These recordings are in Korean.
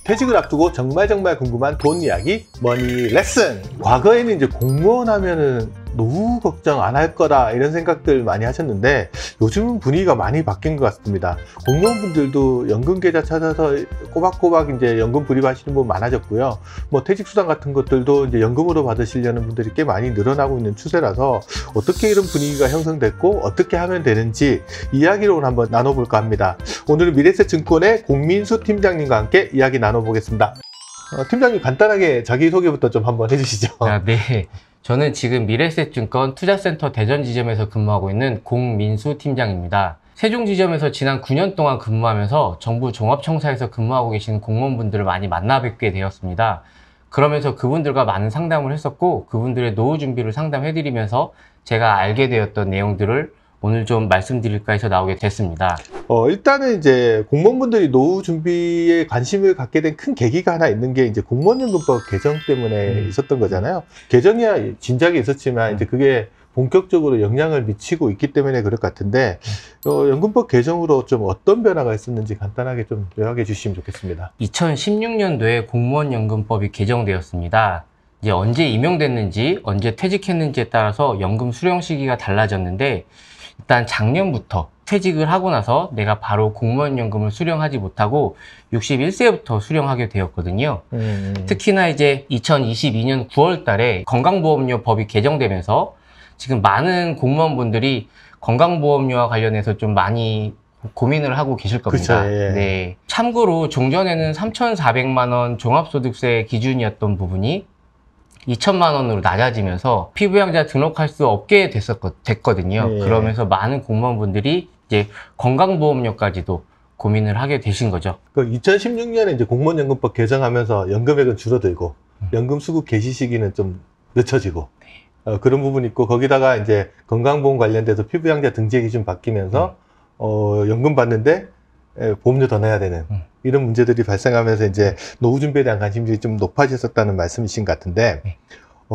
퇴직을 앞두고 정말 궁금한 돈 이야기 머니 레슨. 과거에는 이제 공무원 하면은 노후 걱정 안 할 거다 이런 생각들 많이 하셨는데 요즘은 분위기가 많이 바뀐 것 같습니다. 공무원분들도 연금 계좌 찾아서 꼬박꼬박 이제 연금 불입하시는 분 많아졌고요. 뭐 퇴직수당 같은 것들도 이제 연금으로 받으시려는 분들이 꽤 많이 늘어나고 있는 추세라서 어떻게 이런 분위기가 형성됐고 어떻게 하면 되는지 이야기를 오늘 한번 나눠볼까 합니다. 오늘은 미래에셋증권의 공민수 팀장님과 함께 이야기 나눠보겠습니다. 팀장님 간단하게 자기소개부터 좀 한번 해주시죠. 네. 저는 지금 미래에셋증권 투자센터 대전 지점에서 근무하고 있는 공민수 팀장입니다. 세종 지점에서 지난 9년 동안 근무하면서 정부 종합청사에서 근무하고 계시는 공무원분들을 많이 만나 뵙게 되었습니다. 그러면서 그분들과 많은 상담을 했었고 그분들의 노후 준비를 상담해드리면서 제가 알게 되었던 내용들을 오늘 좀 말씀드릴까 해서 나오게 됐습니다. 일단은 이제 공무원분들이 노후 준비에 관심을 갖게 된 큰 계기가 하나 있는 게 이제 공무원연금법 개정 때문에 있었던 거잖아요. 개정이야 진작에 있었지만 이제 그게 본격적으로 영향을 미치고 있기 때문에 그럴 것 같은데 연금법 개정으로 좀 어떤 변화가 있었는지 간단하게 좀 요약해 주시면 좋겠습니다. 2016년도에 공무원연금법이 개정되었습니다. 이제 언제 임용됐는지 언제 퇴직했는지에 따라서 연금 수령 시기가 달라졌는데 일단 작년부터 퇴직을 하고 나서 내가 바로 공무원연금을 수령하지 못하고 61세부터 수령하게 되었거든요. 특히나 이제 2022년 9월 달에 건강보험료 법이 개정되면서 지금 많은 공무원분들이 건강보험료와 관련해서 좀 많이 고민을 하고 계실 겁니다. 그쵸, 예. 네. 참고로 종전에는 3,400만 원 종합소득세 기준이었던 부분이 2천만 원으로 낮아지면서 피부양자 등록할 수 없게 됐거든요. 네. 그러면서 많은 공무원분들이 이제 건강보험료까지도 고민을 하게 되신 거죠. 2016년에 이제 공무원연금법 개정하면서 연금액은 줄어들고 연금 수급 개시 시기는 좀 늦춰지고 그런 부분이 있고 거기다가 이제 건강보험 관련돼서 피부양자 등재 기준 바뀌면서 연금 받는데 보험료 더 내야 되는 이런 문제들이 발생하면서 이제 노후 준비에 대한 관심들이 좀 높아졌었다는 말씀이신 것 같은데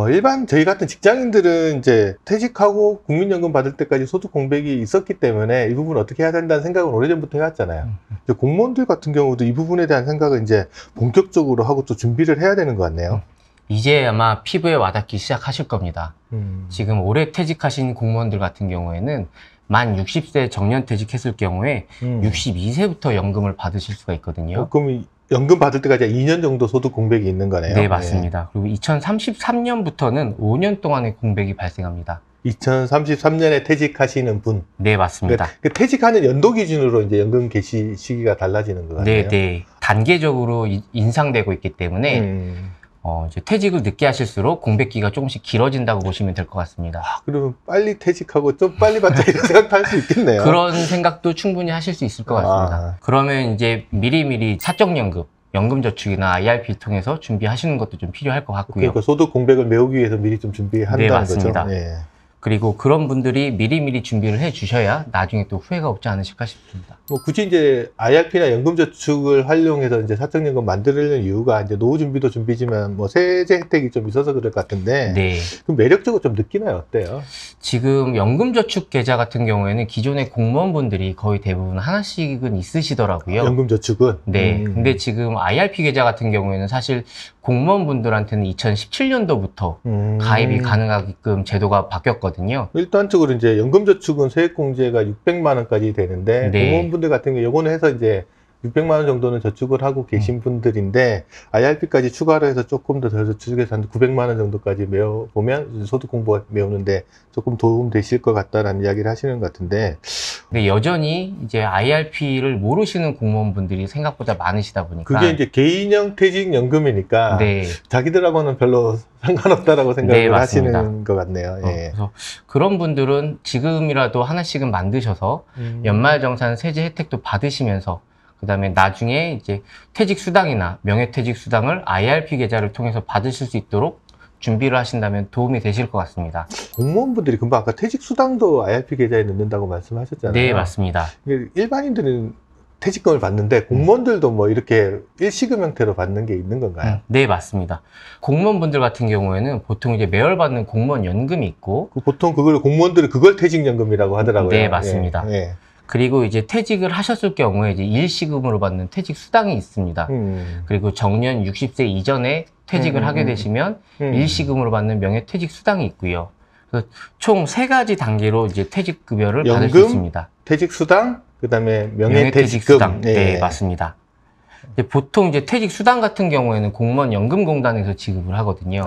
일반 저희 같은 직장인들은 이제 퇴직하고 국민연금 받을 때까지 소득 공백이 있었기 때문에 이 부분 어떻게 해야 된다는 생각을 오래전부터 해왔잖아요. 공무원들 같은 경우도 이 부분에 대한 생각을 이제 본격적으로 하고 또 준비를 해야 되는 것 같네요. 이제 아마 피부에 와닿기 시작하실 겁니다. 지금 올해 퇴직하신 공무원들 같은 경우에는 만 60세 정년퇴직했을 경우에 62세부터 연금을 받으실 수가 있거든요. 그럼 연금 받을 때까지 2년 정도 소득 공백이 있는 거네요. 네, 맞습니다. 그리고 2033년부터는 5년 동안의 공백이 발생합니다. 2033년에 퇴직하시는 분. 네, 맞습니다. 그 퇴직하는 연도 기준으로 이제 연금 개시 시기가 달라지는 거 같네요. 네. 단계적으로 인상되고 있기 때문에 이제 퇴직을 늦게 하실수록 공백기가 조금씩 길어진다고 보시면 될 것 같습니다. 그러면 빨리 퇴직하고 좀 빨리 받자 이런 생각도 할 수 있겠네요. 그런 생각도 충분히 하실 수 있을 것 같습니다. 그러면 이제 미리미리 사적연금, 연금저축이나 IRP 통해서 준비하시는 것도 좀 필요할 것 같고요. 그러니까 소득 공백을 메우기 위해서 미리 좀 준비한다는 네, 맞습니다. 거죠. 네. 그리고 그런 분들이 미리미리 준비를 해 주셔야 나중에 또 후회가 없지 않으실까 싶습니다. 굳이 이제 IRP나 연금저축을 활용해서 이제 사적연금 만들려는 이유가 이제 노후 준비도 준비지만 뭐 세제 혜택이 좀 있어서 그럴 것 같은데. 네. 그럼 매력적으로 좀 느끼나요? 어때요? 지금 연금저축 계좌 같은 경우에는 기존의 공무원분들이 거의 대부분 하나씩은 있으시더라고요. 연금저축은? 네. 근데 지금 IRP 계좌 같은 경우에는 사실 공무원분들한테는 2017년도부터 가입이 가능하게끔 제도가 바뀌었거든요. 일단적으로 이제 연금저축은 세액공제가 600만 원까지 되는데 네. 공무원분들 같은 경우 요거는 해서 이제 600만 원 정도는 저축을 하고 계신 분들인데 IRP까지 추가로 해서 조금 더 저축해서 한 900만 원 정도까지 메워보면 소득 공부 메우는데 조금 도움 되실 것 같다라는 이야기를 하시는 것 같은데 근데 여전히 이제 IRP를 모르시는 공무원분들이 생각보다 많으시다 보니까 그게 이제 개인형 퇴직연금이니까 네. 자기들하고는 별로 상관없다라고 생각을 네, 하시는 것 같네요. 예. 그래서 그런 분들은 지금이라도 하나씩은 만드셔서 연말정산 세제 혜택도 받으시면서 그 다음에 나중에 이제 퇴직수당이나 명예퇴직수당을 IRP 계좌를 통해서 받으실 수 있도록 준비를 하신다면 도움이 되실 것 같습니다. 공무원분들이 금방 아까 퇴직수당도 IRP 계좌에 넣는다고 말씀하셨잖아요. 네, 맞습니다. 일반인들은 퇴직금을 받는데 공무원들도 뭐 이렇게 일시금 형태로 받는 게 있는 건가요? 네, 맞습니다. 공무원분들 같은 경우에는 보통 이제 매월 받는 공무원 연금이 있고 보통 그걸 공무원들은 그걸 퇴직연금이라고 하더라고요. 네, 맞습니다. 예. 그리고 이제 퇴직을 하셨을 경우에 이제 일시금으로 받는 퇴직 수당이 있습니다. 그리고 정년 60세 이전에 퇴직을 하게 되시면 일시금으로 받는 명예퇴직 수당이 있고요. 그래서 총 3가지 단계로 이제 퇴직급여를 받을 수 있습니다. 퇴직 수당, 그다음에 명예퇴직 명예퇴직금. 수당. 네, 맞습니다. 이제 보통 이제 퇴직 수당 같은 경우에는 공무원연금공단에서 지급을 하거든요.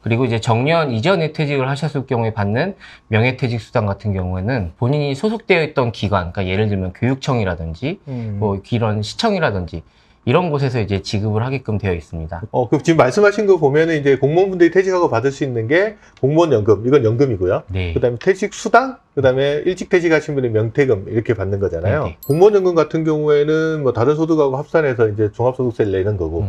그리고 이제 정년 이전에 퇴직을 하셨을 경우에 받는 명예퇴직 수당 같은 경우에는 본인이 소속되어 있던 기관, 그러니까 예를 들면 교육청이라든지 뭐 이런 시청이라든지 이런 곳에서 이제 지급을 하게끔 되어 있습니다. 그럼 지금 말씀하신 거 보면은 이제 공무원분들이 퇴직하고 받을 수 있는 게 공무원연금, 이건 연금이고요. 네. 그다음에 퇴직수당, 그다음에 일찍 퇴직하신 분이 명퇴금 이렇게 받는 거잖아요. 네네. 공무원연금 같은 경우에는 뭐 다른 소득하고 합산해서 이제 종합소득세를 내는 거고.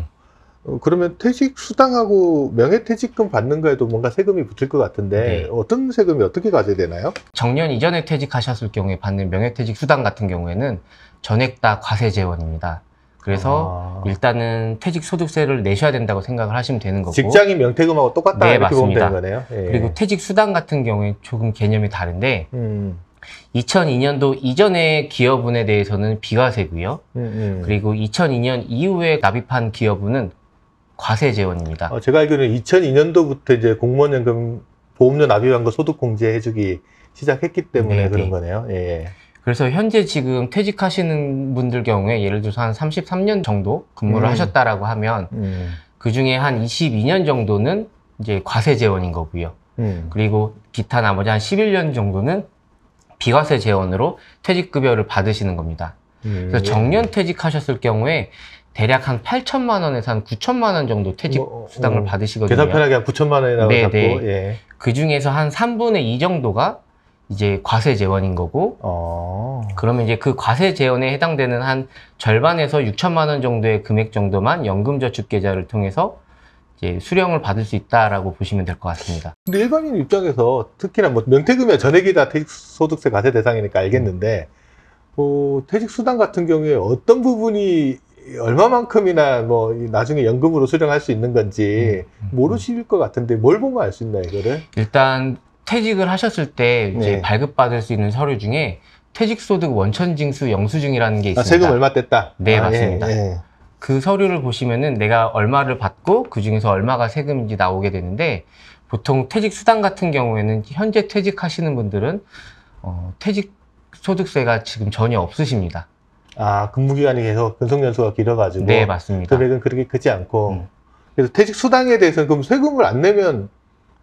그러면 퇴직수당하고 명예퇴직금 받는 거에도 뭔가 세금이 붙을 것 같은데 네. 어떤 세금이 어떻게 가져되나요? 정년 이전에 퇴직하셨을 경우에 받는 명예퇴직 수당 같은 경우에는 전액 다 과세재원입니다. 그래서 일단은 퇴직소득세를 내셔야 된다고 생각을 하시면 되는 거고, 직장인 명퇴금하고 똑같다 네, 이렇게 맞습니다. 보면 되는 거네요. 예. 그리고 퇴직수당 같은 경우에 조금 개념이 다른데 2002년도 이전의 기여분에 대해서는 비과세고요. 그리고 2002년 이후에 납입한 기여분은 과세재원입니다. 제가 알기로는 2002년도부터 이제 공무원연금 보험료 납입한 거 소득 공제해주기 시작했기 때문에 네네. 그런 거네요. 예. 그래서 현재 지금 퇴직하시는 분들 경우에 예를 들어서 한 33년 정도 근무를 하셨다라고 하면 그 중에 한 22년 정도는 이제 과세재원인 거고요. 그리고 기타 나머지 한 11년 정도는 비과세 재원으로 퇴직급여를 받으시는 겁니다. 그래서 정년 퇴직하셨을 경우에 대략 한 8천만 원에서 한 9천만 원 정도 퇴직 수당을 받으시거든요. 계산 편하게 한 9천만 원이라고 네, 잡고. 네. 예. 그 중에서 한 3분의 2 정도가 이제 과세 재원인 거고, 그러면 이제 그 과세 재원에 해당되는 한 절반에서 6천만 원 정도의 금액 정도만 연금저축계좌를 통해서 이제 수령을 받을 수 있다라고 보시면 될 것 같습니다. 근데 일반인 입장에서 특히나 뭐 명퇴금이야 전액이 다 퇴직소득세 과세 대상이니까 알겠는데, 퇴직수당 같은 경우에 어떤 부분이 얼마만큼이나 뭐 나중에 연금으로 수령할 수 있는 건지 모르실 것 같은데 뭘 보면 알 수 있나요, 이거를? 일단 퇴직을 하셨을 때 이제 네. 발급받을 수 있는 서류 중에 퇴직소득 원천징수 영수증이라는 게 있습니다. 세금 얼마 뗐다? 네, 맞습니다. 예. 그 서류를 보시면은 내가 얼마를 받고 그 중에서 얼마가 세금인지 나오게 되는데, 보통 퇴직수당 같은 경우에는 현재 퇴직하시는 분들은 퇴직소득세가 지금 전혀 없으십니다. 근무기간이 계속 근속연수가 길어가지고 네, 맞습니다. 금액은 그렇게 크지 않고. 그래서 퇴직수당에 대해서는 그럼 세금을 안 내면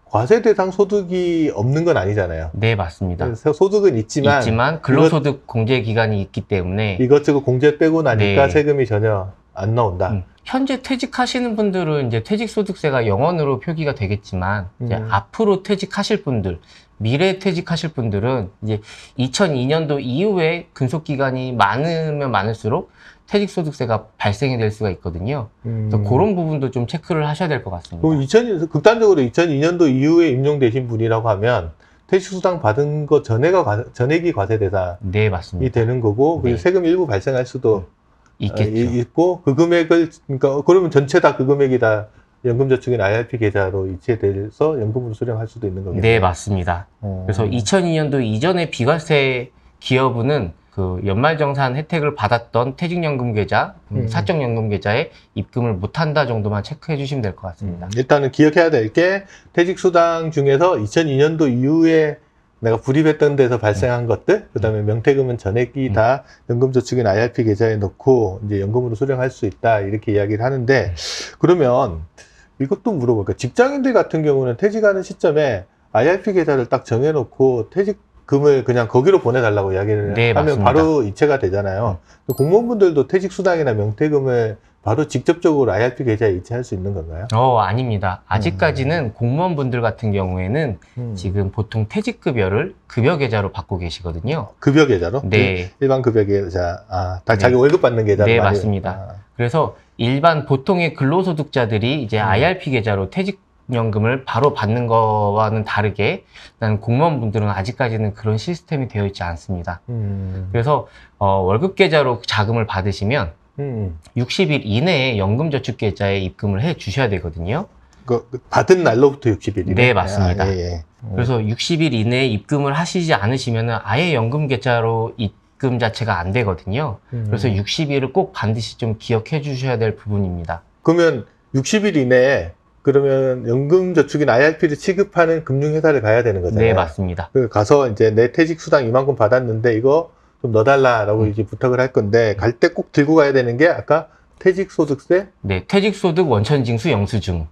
과세 대상 소득이 없는 건 아니잖아요. 네, 맞습니다. 그래서 소득은 있지만 근로소득 공제 기간이 있기 때문에 이것저것 공제 빼고 나니까 네. 세금이 전혀 안 나온다. 현재 퇴직하시는 분들은 이제 퇴직소득세가 0원으로 표기가 되겠지만, 이제 앞으로 퇴직하실 분들, 미래 퇴직하실 분들은 이제 2002년도 이후에 근속기간이 많으면 많을수록 퇴직소득세가 발생이 될 수가 있거든요. 그래서 그런 부분도 좀 체크를 하셔야 될 것 같습니다. 그럼 극단적으로 2002년도 이후에 임용되신 분이라고 하면 퇴직수당 받은 거 전액이 과세 대상이 네, 맞습니다. 되는 거고, 그리고 네. 세금 일부 발생할 수도 있겠죠. 있고, 그 금액을, 그러니까 그러면 전체 다 그 금액이 다 연금저축이나 IRP 계좌로 이체돼서 연금으로 수령할 수도 있는 거겠네요. 네, 맞습니다. 그래서 2002년도 이전에 비과세 기여분은 그 연말정산 혜택을 받았던 퇴직연금 계좌, 사적연금 계좌에 입금을 못한다 정도만 체크해 주시면 될 것 같습니다. 일단은 기억해야 될 게 퇴직수당 중에서 2002년도 이후에 내가 불입했던 데서 발생한 것들, 그 다음에 명퇴금은 전액이 다 연금저축인 IRP 계좌에 넣고 이제 연금으로 수령할 수 있다, 이렇게 이야기를 하는데, 그러면 이것도 물어볼까요? 직장인들 같은 경우는 퇴직하는 시점에 IRP 계좌를 딱 정해놓고 퇴직금을 그냥 거기로 보내달라고 이야기를 네, 하면 맞습니다. 바로 이체가 되잖아요. 공무원분들도 퇴직수당이나 명퇴금을 바로 직접적으로 IRP 계좌에 이체할 수 있는 건가요? 아닙니다. 아직까지는 공무원분들 같은 경우에는 지금 보통 퇴직급여를 급여계좌로 받고 계시거든요. 급여 계좌로? 네. 일반 급여 계좌. 다 자기 네. 월급 받는 계좌로. 네, 많이- 맞습니다. 그래서 일반 보통의 근로소득자들이 이제 IRP 계좌로 퇴직연금을 바로 받는 거와는 다르게, 일단 공무원분들은 아직까지는 그런 시스템이 되어 있지 않습니다. 그래서 월급 계좌로 자금을 받으시면 60일 이내에 연금저축계좌에 입금을 해 주셔야 되거든요. 그 받은 날로부터 60일이네. 네, 맞습니다. 예. 그래서 60일 이내에 입금을 하시지 않으시면 아예 연금계좌로 입금 자체가 안 되거든요. 그래서 60일을 꼭 반드시 좀 기억해 주셔야 될 부분입니다. 그러면 60일 이내에 그러면 연금저축인 IRP를 취급하는 금융회사를 가야 되는 거잖아요. 네, 맞습니다. 그 가서 이제 내 퇴직수당 이만큼 받았는데 이거 좀 넣어달라라고 이제 부탁을 할 건데 갈 때 꼭 들고 가야 되는 게 아까 퇴직소득세? 네, 퇴직소득 원천징수 영수증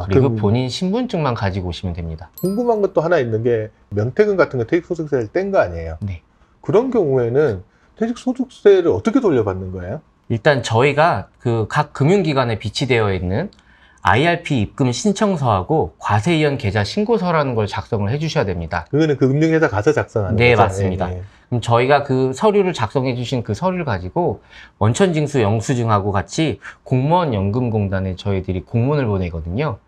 그리고 그럼 본인 신분증만 가지고 오시면 됩니다. 궁금한 것도 하나 있는 게 명태금 같은 거 퇴직소득세를 뗀 거 아니에요. 네. 그런 경우에는 퇴직소득세를 어떻게 돌려받는 거예요? 일단 저희가 그 각 금융기관에 비치되어 있는 IRP 입금 신청서하고 과세이연 계좌 신고서라는 걸 작성을 해주셔야 됩니다. 그거는 그 금융회사 가서 작성하는 네, 거죠? 맞습니다. 그럼 저희가 그 서류를 작성해 주신 그 서류를 가지고 원천징수 영수증하고 같이 공무원 연금공단에 저희들이 공문을 보내거든요.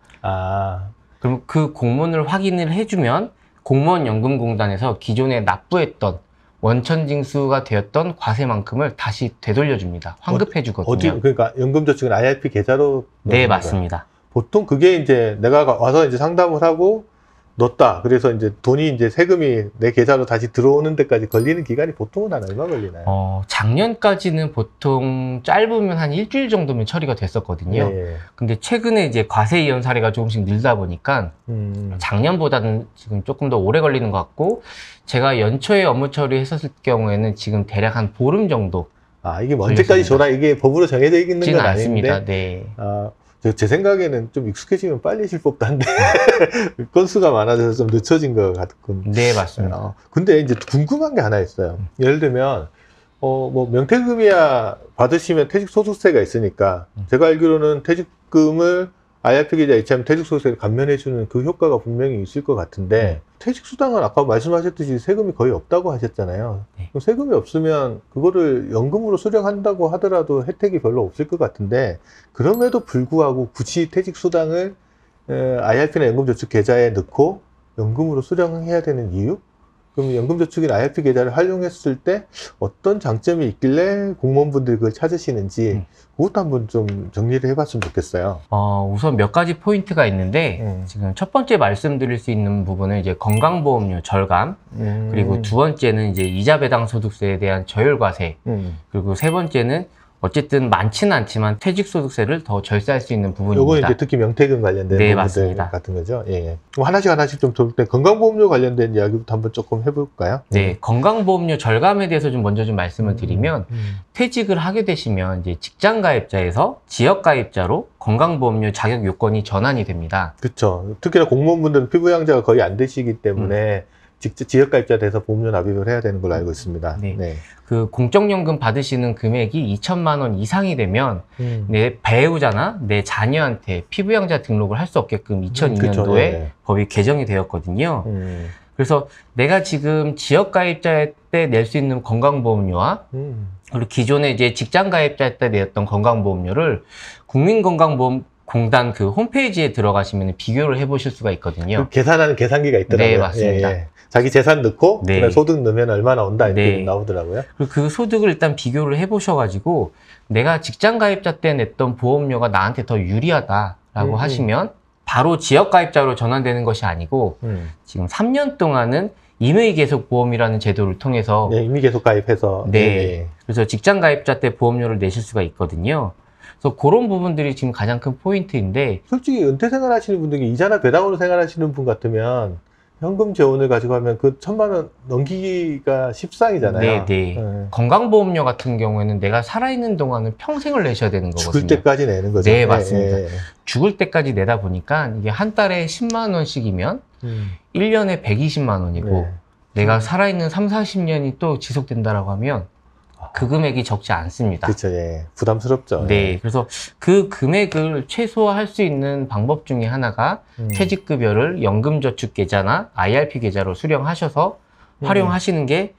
그럼 그 공문을 확인을 해주면 공무원 연금공단에서 기존에 납부했던 원천징수가 되었던 과세만큼을 다시 되돌려줍니다. 환급해 주거든요. 그러니까 연금저축은 IRP 계좌로? 네, 맞습니다. 보통 그게 이제 내가 와서 이제 상담을 하고 넣었다. 그래서 이제 돈이 이제 세금이 내 계좌로 다시 들어오는 데까지 걸리는 기간이 보통은 한 얼마 걸리나요? 작년까지는 보통 짧으면 한 일주일 정도면 처리가 됐었거든요. 예. 근데 최근에 이제 과세이연 사례가 조금씩 늘다 보니까 작년보다는 지금 조금 더 오래 걸리는 것 같고, 제가 연초에 업무 처리했었을 경우에는 지금 대략 한 보름 정도. 이게 언제까지 줘라 이게 법으로 정해져 있는 건 않습니다. 아닌데. 네. 제 생각에는 좀 익숙해지면 빨리 실 법한데 건수가 많아져서 좀 늦춰진 것 같군. 네, 맞습니다. 근데 이제 궁금한 게 하나 있어요. 예를 들면 뭐 명태금이야 받으시면 퇴직소득세가 있으니까 제가 알기로는 퇴직금을 IRP 계좌 이체하면 퇴직소득세를 감면해주는 그 효과가 분명히 있을 것 같은데 퇴직수당은 아까 말씀하셨듯이 세금이 거의 없다고 하셨잖아요. 네. 그럼 세금이 없으면 그거를 연금으로 수령한다고 하더라도 혜택이 별로 없을 것 같은데 그럼에도 불구하고 굳이 퇴직수당을 IRP나 연금저축 계좌에 넣고 연금으로 수령해야 되는 이유? 그럼 연금저축인 IRP 계좌를 활용했을 때 어떤 장점이 있길래 공무원분들이 그걸 찾으시는지 그것도 한번 좀 정리를 해봤으면 좋겠어요. 우선 몇 가지 포인트가 있는데 지금 첫 번째 말씀드릴 수 있는 부분은 이제 건강보험료 절감, 그리고 두 번째는 이제 이자 배당 소득세에 대한 저율과세, 그리고 세 번째는 어쨌든 많지는 않지만 퇴직소득세를 더 절세할 수 있는 부분입니다. 요건 이제 특히 명태금 관련된 네, 부분들 맞습니다. 같은 거죠. 예. 그럼 하나씩 좀 돌 때 건강보험료 관련된 이야기부터 한번 조금 해볼까요? 네, 건강보험료 절감에 대해서 좀 먼저 좀 말씀을 드리면 퇴직을 하게 되시면 이제 직장가입자에서 지역가입자로 건강보험료 자격 요건이 전환이 됩니다. 그렇죠. 특히나 공무원분들은 피부양자가 거의 안 되시기 때문에 직접 지역가입자 돼서 보험료 납입을 해야 되는 걸로 알고 있습니다. 네. 그 공적연금 받으시는 금액이 2천만 원 이상이 되면 내 배우자나 내 자녀한테 피부양자 등록을 할 수 없게끔 2002년도에 네. 법이 개정이 되었거든요. 그래서 내가 지금 지역가입자 때 낼 수 있는 건강보험료와 그리고 기존에 이제 직장가입자 때 냈던 건강보험료를 국민건강보험공단 그 홈페이지에 들어가시면 비교를 해보실 수가 있거든요. 그 계산하는 계산기가 있더라고요. 네, 맞습니다. 예. 자기 재산 넣고 네. 그다음에 소득 넣으면 얼마 나온다 이렇게 네. 나오더라고요. 그리고 그 소득을 일단 비교를 해보셔가지고 내가 직장가입자 때 냈던 보험료가 나한테 더 유리하다라고 하시면 바로 지역가입자로 전환되는 것이 아니고 지금 3년 동안은 임의계속보험이라는 제도를 통해서 임의 계속 가입해서 네. 그래서 직장가입자 때 보험료를 내실 수가 있거든요. 그래서 그런 부분들이 지금 가장 큰 포인트인데 솔직히 은퇴 생활하시는 분들이 이자나 배당으로 생활하시는 분 같으면 현금 재원을 가지고 하면 그 1,000만 원 넘기기가 십상이잖아요. 네. 건강보험료 같은 경우에는 내가 살아있는 동안은 평생을 내셔야 되는 거거든요. 죽을 때까지 내는 거죠. 네, 맞습니다. 죽을 때까지 내다 보니까 이게 한 달에 10만 원씩이면 1년에 120만 원이고 내가 살아있는 3, 40년이 또 지속된다라고 하면 그 금액이 적지 않습니다. 그렇죠. 예. 부담스럽죠. 네. 그래서 그 금액을 최소화할 수 있는 방법 중에 하나가 퇴직급여를 연금저축 계좌나 IRP 계좌로 수령하셔서 활용하시는 게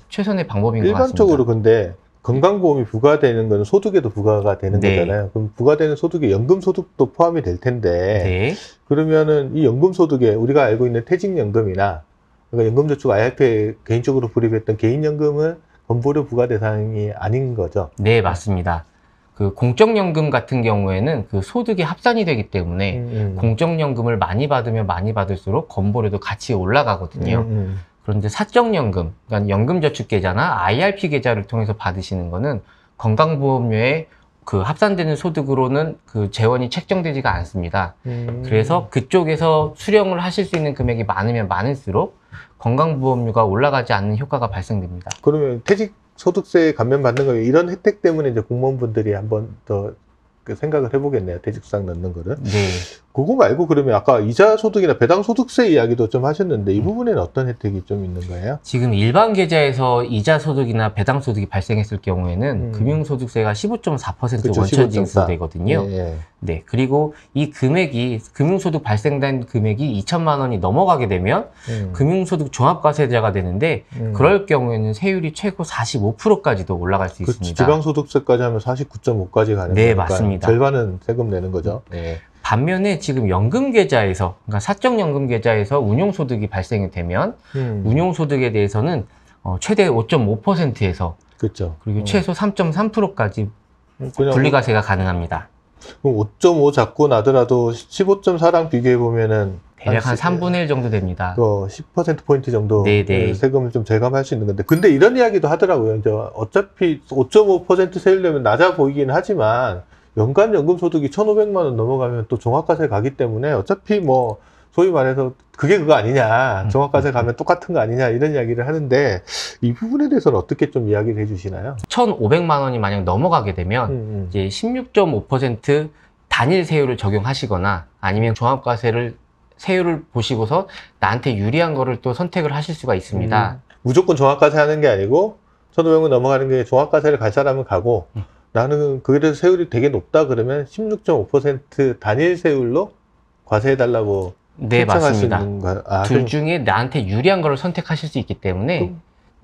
최선의 방법인 것 같습니다. 일반적으로 근데 건강보험이 부과되는 거는 소득에도 부과가 되는 거잖아요. 그럼 부과되는 소득에 연금소득도 포함이 될 텐데 그러면은 이 연금소득에 우리가 알고 있는 퇴직연금이나 그러니까 연금저축 IRP에 개인적으로 불입했던 개인연금은 건보료 부과 대상이 아닌 거죠? 네, 맞습니다. 그 공적연금 같은 경우에는 그 소득이 합산이 되기 때문에 공적연금을 많이 받으면 많이 받을수록 건보료도 같이 올라가거든요. 그런데 사적연금, 그러니까 연금저축계좌나 IRP 계좌를 통해서 받으시는 거는 건강보험료에 그 합산되는 소득으로는 그 재원이 책정되지가 않습니다. 그래서 그쪽에서 수령을 하실 수 있는 금액이 많으면 많을수록 건강보험료가 올라가지 않는 효과가 발생됩니다. 그러면 퇴직소득세 감면받는 거 이런 혜택 때문에 이제 공무원분들이 한번 더 그 생각을 해보겠네요. 퇴직수당 넣는 거를. 네. 그거 말고 그러면 아까 이자 소득이나 배당 소득세 이야기도 좀 하셨는데 이 부분에는 어떤 혜택이 좀 있는 거예요? 지금 일반 계좌에서 이자 소득이나 배당 소득이 발생했을 경우에는 금융소득세가 15.4% 그쵸, 원천 15.4. 징수되거든요. 예. 네. 그리고 이 금액이 금융소득 발생된 금액이 2천만 원이 넘어가게 되면 금융소득 종합과세자가 되는데 그럴 경우에는 세율이 최고 45%까지도 올라갈 수 있습니다. 지방소득세까지 하면 49.5까지 가는 네, 거니까 맞습니다. 절반은 세금 내는 거죠. 네. 반면에 지금 연금계좌에서, 그러니까 사적연금계좌에서 운용소득이 발생이 되면 운용소득에 대해서는 최대 5.5%에서 그렇죠. 그리고 최소 3.3%까지 분리과세가 가능합니다. 5.5 잡고 나더라도 15.4랑 비교해 보면은 대략 한 3분의 1 정도 됩니다. 10%포인트 정도 네네. 세금을 좀 절감할 수 있는 건데. 근데 이런 이야기도 하더라고요. 이제 어차피 5.5% 세율 내면 낮아 보이긴 하지만 연간 연금 소득이 1,500만 원 넘어가면 또 종합과세 가기 때문에 어차피 뭐 소위 말해서 그게 그거 아니냐. 종합과세 가면 똑같은 거 아니냐. 이런 이야기를 하는데 이 부분에 대해서는 어떻게 좀 이야기를 해주시나요? 1,500만 원이 만약 넘어가게 되면 이제 16.5% 단일 세율을 적용하시거나 아니면 종합과세를 세율을 보시고서 나한테 유리한 거를 또 선택을 하실 수가 있습니다. 무조건 종합과세 하는 게 아니고 1,500원 넘어가는 게 종합과세를 갈 사람은 가고 나는 그래도 세율이 되게 높다 그러면 16.5% 단일 세율로 과세해달라고 네, 신청할 수 맞습니다. 있는 거예요. 둘 중에 나한테 유리한 거를 선택하실 수 있기 때문에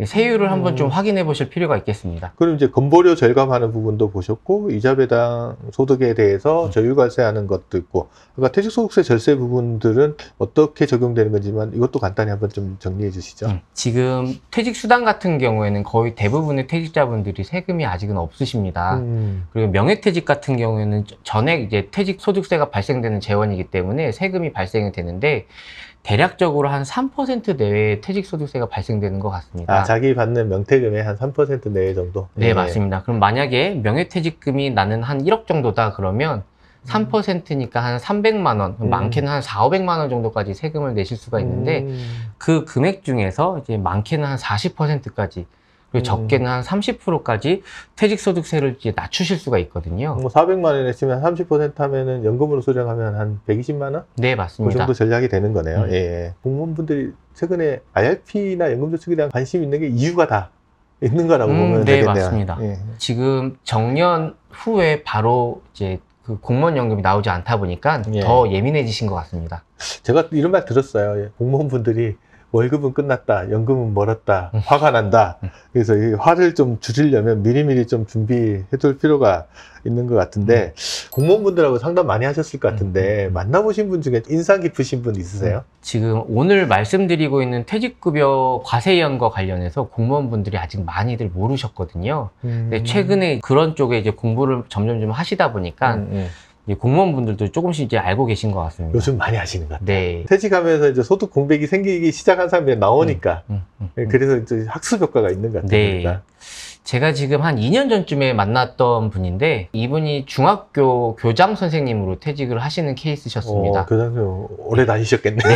세율을 한번 좀 확인해 보실 필요가 있겠습니다. 그럼 이제 건보료 절감하는 부분도 보셨고 이자 배당 소득에 대해서 저율과세하는 것도 있고 그러니까 퇴직소득세 절세 부분들은 어떻게 적용되는 건지만 이것도 간단히 한번 좀 정리해 주시죠. 지금 퇴직수당 같은 경우에는 거의 대부분의 퇴직자분들이 세금이 아직은 없으십니다. 그리고 명예퇴직 같은 경우에는 전액 이제 퇴직소득세가 발생되는 재원이기 때문에 세금이 발생이 되는데 대략적으로 한 3% 내외의 퇴직소득세가 발생되는 것 같습니다. 자기 받는 명퇴금의 한 3% 내외 정도? 네, 맞습니다. 그럼 만약에 명예퇴직금이 나는 한 1억 정도다 그러면 3%니까 한 300만 원, 많게는 한 4,500만 원 정도까지 세금을 내실 수가 있는데 그 금액 중에서 이제 많게는 한 40%까지 그리고 적게는 한 30%까지 퇴직소득세를 이제 낮추실 수가 있거든요. 뭐 400만 원 내시면 30% 하면은 연금으로 수령하면 한 120만 원? 네, 그 맞습니다. 정도 전략이 되는 거네요. 예. 공무원분들이 최근에 IRP나 연금저축에 대한 관심이 있는 게 이유가 다 있는 거라고 보면 네, 되겠네요. 맞습니다. 예. 지금 정년 후에 바로 이제 그 공무원연금이 나오지 않다 보니까 더 예민해지신 것 같습니다. 제가 이런 말 들었어요. 예. 공무원분들이 월급은 끝났다, 연금은 멀었다, 화가 난다. 그래서 이 화를 좀 줄이려면 미리미리 좀 준비해 둘 필요가 있는 것 같은데, 공무원분들하고 상담 많이 하셨을 것 같은데, 만나보신 분 중에 인상 깊으신 분 있으세요? 지금 오늘 말씀드리고 있는 퇴직급여 과세연과 관련해서 공무원분들이 아직 많이들 모르셨거든요. 근데 최근에 그런 쪽에 이제 공부를 점점 좀 하시다 보니까 공무원분들도 조금씩 이제 알고 계신 것 같습니다. 요즘 많이 하시는 것 같아요. 네. 퇴직하면서 이제 소득 공백이 생기기 시작한 사람들이 나오니까. 그래서 이제 학습 효과가 있는 것 같아요. 네. 그러니까. 제가 지금 한 2년 전쯤에 만났던 분인데 이분이 중학교 교장 선생님으로 퇴직을 하시는 케이스셨습니다. 교장 선생님 오래 다니셨겠네. 네.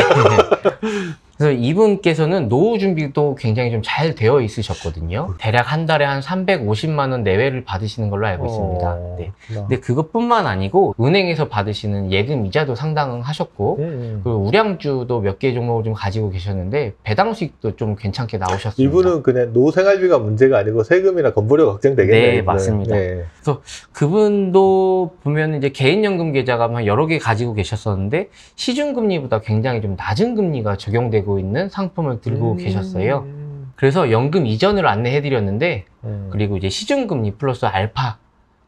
그래서 이분께서는 노후 준비도 굉장히 좀 잘 되어 있으셨거든요. 대략 한 달에 한 350만 원 내외를 받으시는 걸로 알고 있습니다. 네. 근데 그것뿐만 아니고 은행에서 받으시는 예금 이자도 상당하셨고 그리고 우량주도 몇 개 종목을 좀 가지고 계셨는데 배당 수익도 좀 괜찮게 나오셨습니다. 이분은 그냥 노생활비가 문제가 아니고 세금이나 건보료 걱정되겠네요. 네, 맞습니다. 네. 그래서 그분도 보면 이제 개인연금 계좌가 한 여러 개 가지고 계셨었는데 시중금리보다 굉장히 좀 낮은 금리가 적용되고 있는 상품을 들고 계셨어요. 그래서 연금 이전을 안내해드렸는데 그리고 이제 시중금리 플러스 알파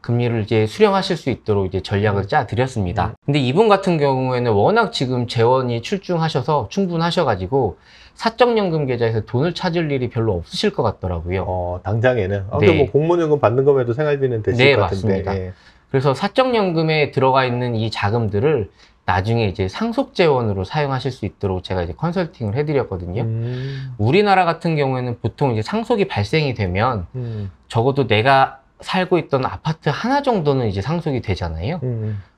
금리를 이제 수령하실 수 있도록 이제 전략을 짜 드렸습니다. 근데 이분 같은 경우에는 워낙 지금 재원이 출중하셔서 충분하셔가지고 사적연금 계좌에서 돈을 찾을 일이 별로 없으실 것 같더라고요. 당장에는. 네. 근데 뭐 공무원연금 받는 것만 해도 생활비는 되실 네, 것 같은데. 맞습니다. 그래서 사적연금에 들어가 있는 이 자금들을 나중에 이제 상속재원으로 사용하실 수 있도록 제가 이제 컨설팅을 해드렸거든요. 우리나라 같은 경우에는 보통 이제 상속이 발생이 되면 적어도 내가 살고 있던 아파트 하나 정도는 이제 상속이 되잖아요.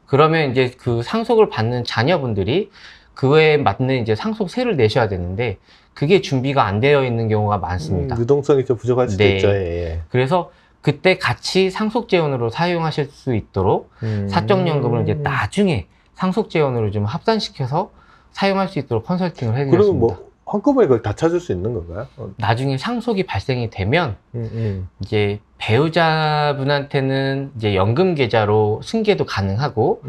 그러면 이제 그 상속을 받는 자녀분들이 그에 맞는 이제 상속세를 내셔야 되는데 그게 준비가 안 되어 있는 경우가 많습니다. 유동성이 좀 부족할 수도 네. 있죠. 예. 그래서 그때 같이 상속재원으로 사용하실 수 있도록 사적연금을 이제 나중에 상속재원으로 좀 합산시켜서 사용할 수 있도록 컨설팅을 해드렸습니다. 그러면 뭐 한꺼번에 그걸 다 찾을 수 있는 건가요? 나중에 상속이 발생이 되면 이제 배우자분한테는 이제 연금 계좌로 승계도 가능하고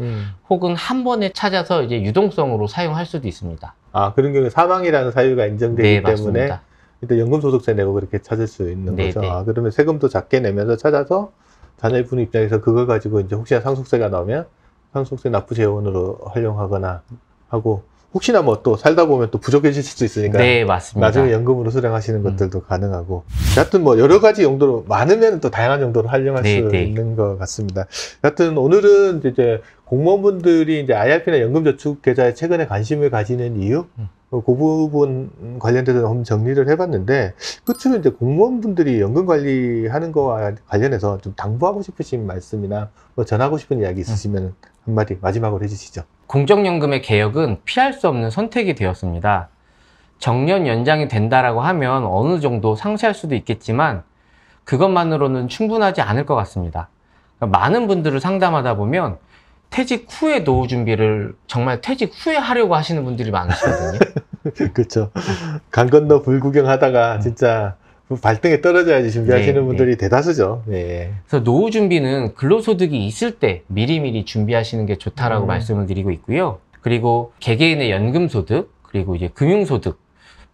혹은 한 번에 찾아서 이제 유동성으로 사용할 수도 있습니다. 아, 그런 경우에 사망이라는 사유가 인정되기 네, 때문에 맞습니다. 일단 연금소득세 내고 그렇게 찾을 수 있는 네, 거죠. 네. 아, 그러면 세금도 작게 내면서 찾아서 자녀분 입장에서 그걸 가지고 이제 혹시나 상속세가 나오면 상속세 납부 재원으로 활용하거나 하고 혹시나 뭐 또 살다 보면 또 부족해질 수도 있으니까 네, 맞습니다. 나중에 연금으로 수령하시는 것들도 가능하고 여하튼 뭐 여러 가지 용도로 많으면 또 다양한 용도로 활용할 네, 수 네. 있는 것 같습니다. 여하튼 오늘은 이제 공무원분들이 이제 IRP나 연금저축계좌에 최근에 관심을 가지는 이유 그 부분 관련돼서 한번 정리를 해봤는데 끝으로 이제 공무원분들이 연금 관리하는 거와 관련해서 좀 당부하고 싶으신 말씀이나 뭐 전하고 싶은 이야기 있으시면 한마디 마지막으로 해주시죠. 공적연금의 개혁은 피할 수 없는 선택이 되었습니다. 정년 연장이 된다라고 하면 어느 정도 상쇄할 수도 있겠지만 그것만으로는 충분하지 않을 것 같습니다. 많은 분들을 상담하다 보면 퇴직 후에 노후 준비를 정말 퇴직 후에 하려고 하시는 분들이 많으시거든요. 그렇죠. 강 건너 불 구경하다가 진짜 발등에 떨어져야지 준비하시는 네, 분들이 대다수죠. 네. 그래서 노후 준비는 근로소득이 있을 때 미리미리 준비하시는 게 좋다라고 말씀을 드리고 있고요. 그리고 개개인의 연금소득, 그리고 이제 금융소득,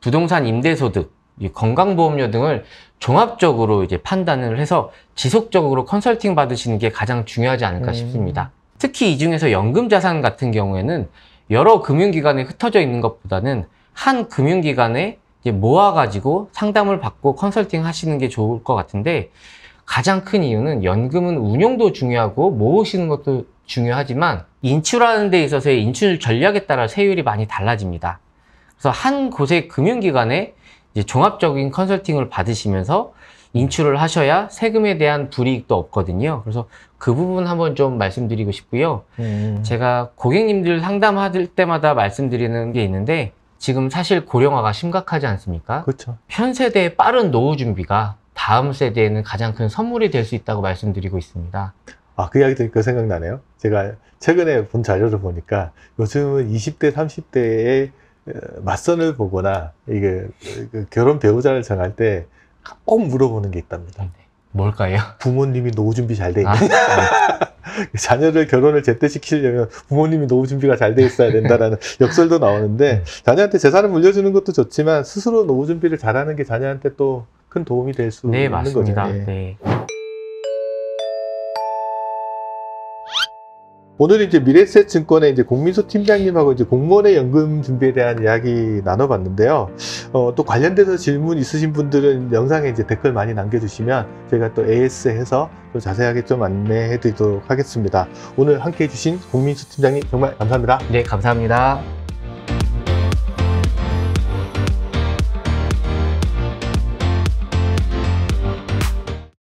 부동산 임대소득, 이 건강보험료 등을 종합적으로 이제 판단을 해서 지속적으로 컨설팅 받으시는 게 가장 중요하지 않을까 싶습니다. 특히 이 중에서 연금자산 같은 경우에는 여러 금융기관에 흩어져 있는 것보다는 한 금융기관에 이제 모아가지고 상담을 받고 컨설팅 하시는 게 좋을 것 같은데 가장 큰 이유는 연금은 운용도 중요하고 모으시는 것도 중요하지만 인출하는 데 있어서의 인출 전략에 따라 세율이 많이 달라집니다. 그래서 한 곳의 금융기관에 이제 종합적인 컨설팅을 받으시면서 인출을 하셔야 세금에 대한 불이익도 없거든요. 그래서 그 부분 한번 좀 말씀드리고 싶고요. 제가 고객님들 상담할 때마다 말씀드리는 게 있는데 지금 사실 고령화가 심각하지 않습니까? 그렇죠. 현 세대의 빠른 노후 준비가 다음 세대에는 가장 큰 선물이 될 수 있다고 말씀드리고 있습니다. 아, 그 이야기 들으니까 생각나네요. 제가 최근에 본 자료를 보니까 요즘은 20대, 30대의 맞선을 보거나 이게 결혼 배우자를 정할 때 꼭 물어보는 게 있답니다. 뭘까요? 부모님이 노후 준비 잘 돼 있냐? 아, 자녀를 결혼을 제때 시키려면 부모님이 노후 준비가 잘 돼 있어야 된다라는 역설도 나오는데 자녀한테 재산을 물려주는 것도 좋지만 스스로 노후 준비를 잘하는 게 자녀한테 또 큰 도움이 될 수 네, 있는 맞습니다. 거죠. 예. 네. 오늘 이제 미래에셋증권의 이제 공민수 팀장님하고 이제 공무원의 연금 준비에 대한 이야기 나눠봤는데요. 또 관련돼서 질문 있으신 분들은 영상에 이제 댓글 많이 남겨주시면 저희가 또 AS해서 좀 자세하게 좀 안내해드리도록 하겠습니다. 오늘 함께해 주신 공민수 팀장님 정말 감사합니다. 네, 감사합니다.